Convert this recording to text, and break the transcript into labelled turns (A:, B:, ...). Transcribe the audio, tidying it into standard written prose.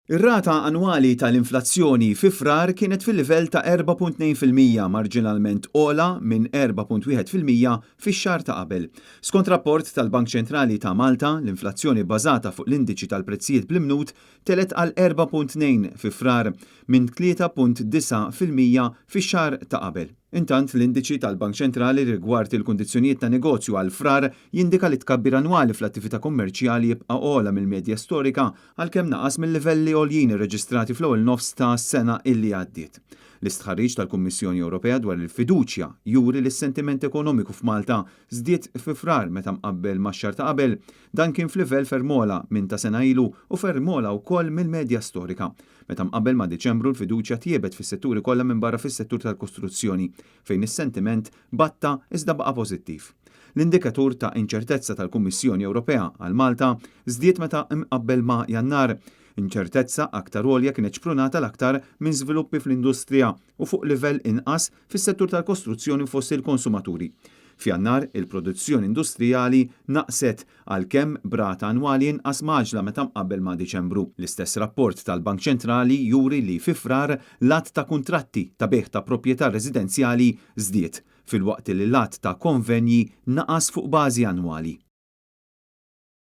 A: Ir-rata annwali tal-inflazzjoni fi frar kienet fil-livell ta' 4.2% marġinalment ola minn 4.1% fix-xahar ta' qabel. Skont rapport tal-Bank Ċentrali ta' Malta, l-inflazzjoni bbażata fuq l-indiċi tal-prezzijiet bl-imnut telet għal 4.2 fi frar minn 3.9% fix-xahar ta' qabel. Intant l-indiċi tal-Bank Ċentrali rigward il-kundizzjonijiet ta' negozju għal frar jindika li tkabbir annwali fl-attività kummerċjali jibqa' ogħla mill-medja storika għalkemm naqas mill-livelli għoljin irreġistrati fl-ewwel nofs ta' sena illi għaddiet. L-istħarriġ tal-Kummissjoni Ewropea dwar il-fiduċja juri li s-sentiment ekonomiku f'Malta żdied fi frar meta mqabbel max-xahar ta' qabel, dan kien f'livell fermola minn ta' sena ilu u fermola wkoll mill-medja storika. Meta mqabbel ma' Diċembru l-fiduċja tiebet fis-setturi kollha minn barra fis-settur tal-kostruzzjoni fejn is-sentiment batta iżda baqa' pożittiv. L-indikatur ta' inċertezza tal-Kummissjoni Ewropea għal Malta żdied meta mqabbel ma' Jannar. Inċertezza aktar għolja kienet ċprunata l-aktar minn żviluppi fl-industrija u fuq livell inqas fis-settur tal-kostruzzjoni fost il-konsumaturi. F'Jannar il-produzzjoni industrijali naqset għalkemm brata annwali inqas maġla meta mqabbel ma' Diċembru. L-istess rapport tal-Bank Ċentrali juri li fi frar lat ta' kuntratti ta' beħ ta' proprjetà residenzjali żdied, filwaqt li lat ta' konvenji naqas fuq bażi annwali.